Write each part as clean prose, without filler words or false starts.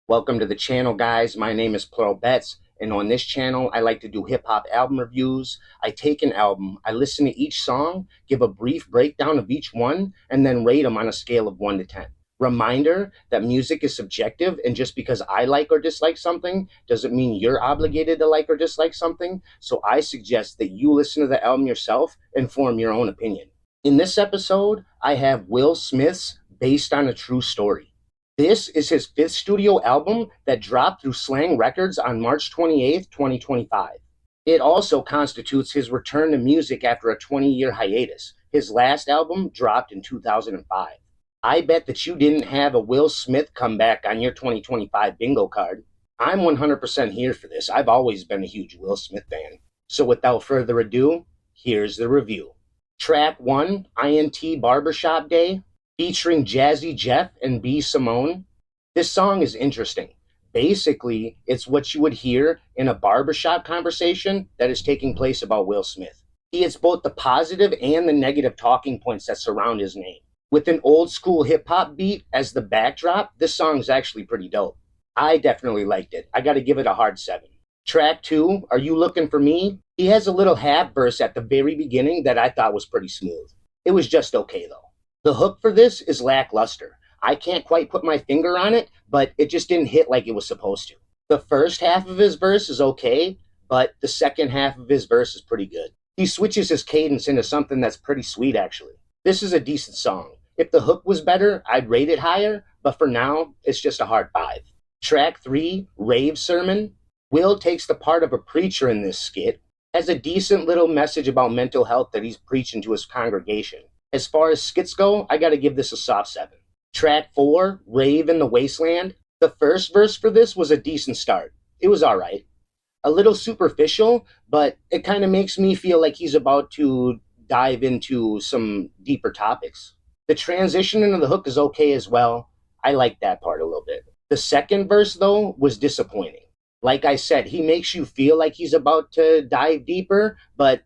Welcome to the channel, guys. My name is Plural Bets, and on this channel, I like to do hip-hop album reviews. I take an album, I listen to each song, give a brief breakdown of each one, and then rate them on a scale of 1 to 10. Reminder that music is subjective, and just because I like or dislike something doesn't mean you're obligated to like or dislike something, so I suggest that you listen to the album yourself and form your own opinion. In this episode, I have Will Smith's Based on a True Story. This is his fifth studio album that dropped through Slang Records on March 28th, 2025. It also constitutes his return to music after a 20-year hiatus. His last album dropped in 2005. I bet that you didn't have a Will Smith comeback on your 2025 bingo card. I'm 100% here for this. I've always been a huge Will Smith fan. So without further ado, here's the review. Track 1, INT Barbershop Day, featuring Jazzy Jeff and B. Simone. This song is interesting. Basically, it's what you would hear in a barbershop conversation that is taking place about Will Smith. He hits both the positive and the negative talking points that surround his name. With an old school hip hop beat as the backdrop, this song is actually pretty dope. I definitely liked it. I gotta give it a hard 7. Track 2, Are You Looking For Me? He has a little half verse at the very beginning that I thought was pretty smooth. It was just okay though. The hook for this is lackluster. I can't quite put my finger on it, but it just didn't hit like it was supposed to. The first half of his verse is okay, but the second half of his verse is pretty good. He switches his cadence into something that's pretty sweet, actually. This is a decent song. If the hook was better, I'd rate it higher, but for now, it's just a hard 5. Track 3, Rave Sermon. Will takes the part of a preacher in this skit, has a decent little message about mental health that he's preaching to his congregation. As far as skits go, I gotta give this a soft 7. Track 4, Rave in the Wasteland. The first verse for this was a decent start. It was alright. A little superficial, but it kind of makes me feel like he's about to dive into some deeper topics. The transition into the hook is okay as well. I like that part a little bit. The second verse, though, was disappointing. Like I said, he makes you feel like he's about to dive deeper, but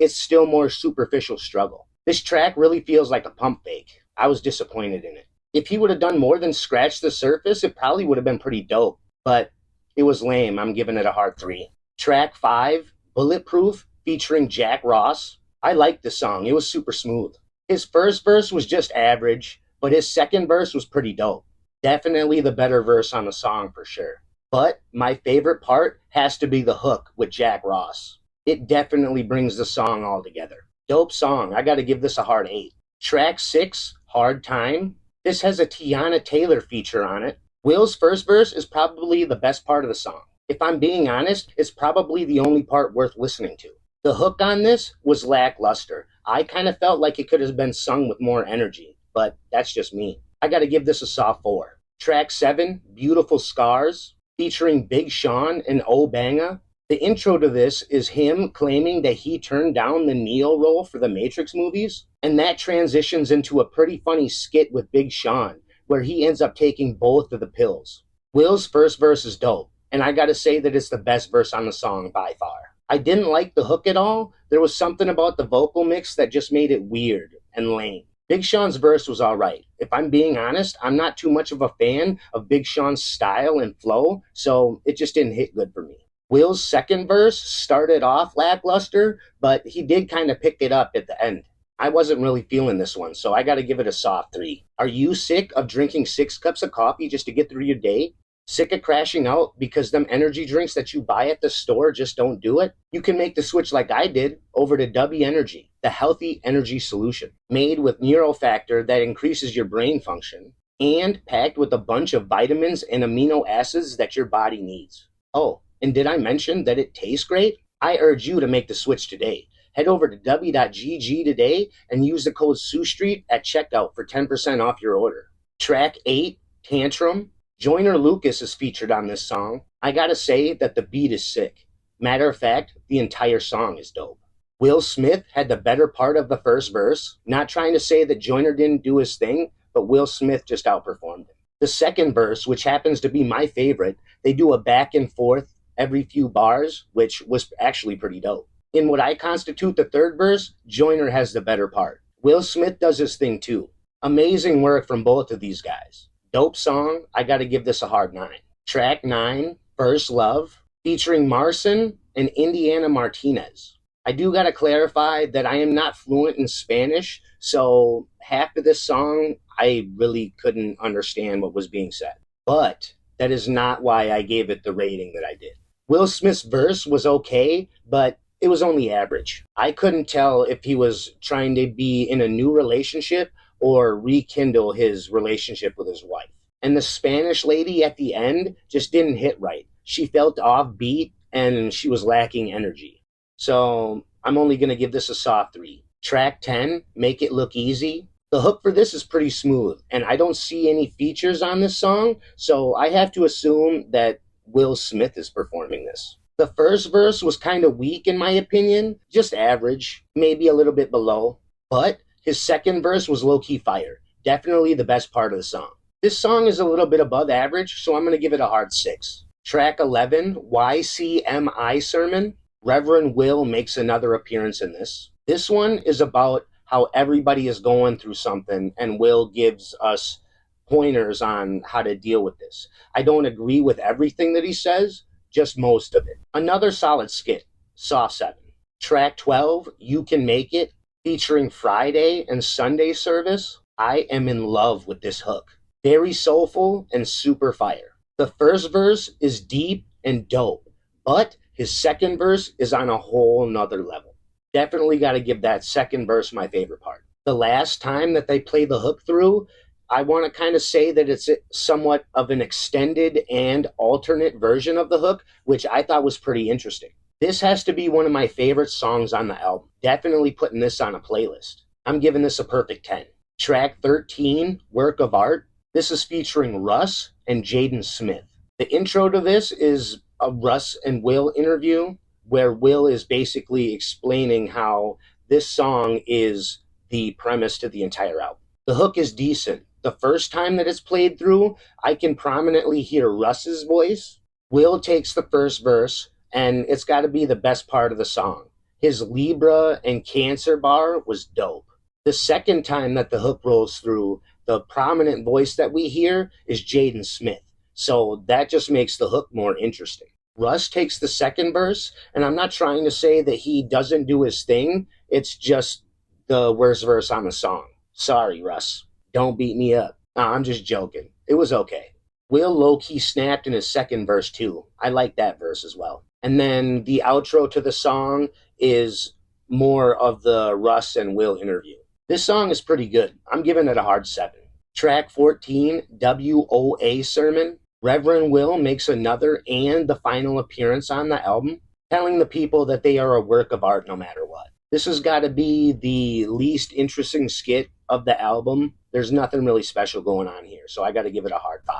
it's still more superficial struggle. This track really feels like a pump fake. I was disappointed in it. If he would have done more than scratch the surface, it probably would have been pretty dope. But it was lame. I'm giving it a hard 3. Track 5, Bulletproof, featuring Jack Ross. I liked the song. It was super smooth. His first verse was just average, but his second verse was pretty dope. Definitely the better verse on the song for sure. But my favorite part has to be the hook with Jack Ross. It definitely brings the song all together. Dope song. I gotta give this a hard 8. Track 6, Hard Time. This has a Tiana Taylor feature on it. Will's first verse is probably the best part of the song. If I'm being honest, it's probably the only part worth listening to. The hook on this was lackluster. I kind of felt like it could have been sung with more energy, but that's just me. I gotta give this a soft 4. Track 7, Beautiful Scars, featuring Big Sean and OBanga. The intro to this is him claiming that he turned down the Neo role for the Matrix movies, and that transitions into a pretty funny skit with Big Sean, where he ends up taking both of the pills. Will's first verse is dope, and I gotta say that it's the best verse on the song by far. I didn't like the hook at all. There was something about the vocal mix that just made it weird and lame. Big Sean's verse was alright. If I'm being honest, I'm not too much of a fan of Big Sean's style and flow, so it just didn't hit good for me. Will's second verse started off lackluster, but he did kind of pick it up at the end. I wasn't really feeling this one, so I gotta give it a soft 3. Are you sick of drinking 6 cups of coffee just to get through your day? Sick of crashing out because them energy drinks that you buy at the store just don't do it? You can make the switch like I did over to W Energy, the healthy energy solution, made with neurofactor that increases your brain function, and packed with a bunch of vitamins and amino acids that your body needs. Oh, and did I mention that it tastes great? I urge you to make the switch today. Head over to w.gg today and use the code SUSTREET at checkout for 10% off your order. Track 8, Tantrum. Joyner Lucas is featured on this song. I gotta say that the beat is sick. Matter of fact, the entire song is dope. Will Smith had the better part of the first verse. Not trying to say that Joyner didn't do his thing, but Will Smith just outperformed him. The second verse, which happens to be my favorite, they do a back and forth every few bars, which was actually pretty dope. In what I constitute the third verse, Joyner has the better part. Will Smith does his thing too. Amazing work from both of these guys. Dope song. I gotta give this a hard 9. Track 9, First Love, featuring Marcin and Indiana Martinez. I do gotta clarify that I am not fluent in Spanish, so half of this song I really couldn't understand what was being said. But that is not why I gave it the rating that I did. Will Smith's verse was okay, but it was only average. I couldn't tell if he was trying to be in a new relationship or rekindle his relationship with his wife. And the Spanish lady at the end just didn't hit right. She felt offbeat and she was lacking energy. So I'm only going to give this a soft 3. Track 10, Make It Look Easy. The hook for this is pretty smooth, and I don't see any features on this song, so I have to assume that Will Smith is performing this. The first verse was kind of weak in my opinion, just average, maybe a little bit below, but his second verse was low-key fire, definitely the best part of the song. This song is a little bit above average, so I'm going to give it a hard 6. Track 11, YCMI Sermon. Reverend Will makes another appearance in this. This one is about how everybody is going through something, and Will gives us pointers on how to deal with this. I don't agree with everything that he says, just most of it. Another solid skit, soft 7. Track 12, You Can Make It, featuring Fridayy and Sunday Service. I am in love with this hook. Very soulful and super fire. The first verse is deep and dope, but his second verse is on a whole nother level. Definitely got to give that second verse my favorite part. The last time that they play the hook through, I want to kind of say that it's somewhat of an extended and alternate version of the hook, which I thought was pretty interesting. This has to be one of my favorite songs on the album. Definitely putting this on a playlist. I'm giving this a perfect 10. Track 13, Work of Art. This is featuring Russ and Jaden Smith. The intro to this is a Russ and Will interview where Will is basically explaining how this song is the premise to the entire album. The hook is decent. The first time that it's played through, I can prominently hear Russ's voice. Will takes the first verse, and it's got to be the best part of the song. His Libra and Cancer bar was dope. The second time that the hook rolls through, the prominent voice that we hear is Jaden Smith. So that just makes the hook more interesting. Russ takes the second verse, and I'm not trying to say that he doesn't do his thing. It's just the worst verse on the song. Sorry, Russ. Don't beat me up. Nah, I'm just joking. It was okay. Will low-key snapped in his second verse too. I like that verse as well. And then the outro to the song is more of the Russ and Will interview. This song is pretty good. I'm giving it a hard 7. Track 14, WOA Sermon. Reverend Will makes another and the final appearance on the album, telling the people that they are a work of art no matter what. This has got to be the least interesting skit of the album. There's nothing really special going on here, so I got to give it a hard 5.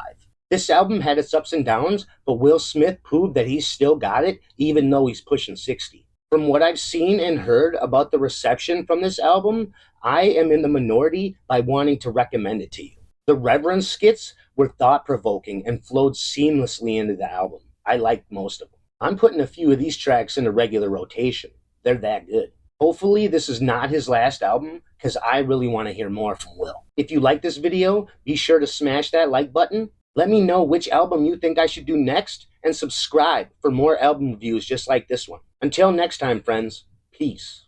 This album had its ups and downs, but Will Smith proved that he's still got it, even though he's pushing 60. From what I've seen and heard about the reception from this album, I am in the minority by wanting to recommend it to you. The Reverend skits were thought-provoking and flowed seamlessly into the album. I liked most of them. I'm putting a few of these tracks into regular rotation. They're that good. Hopefully this is not his last album, because I really want to hear more from Will. If you like this video, be sure to smash that like button. Let me know which album you think I should do next, and subscribe for more album reviews just like this one. Until next time, friends, peace.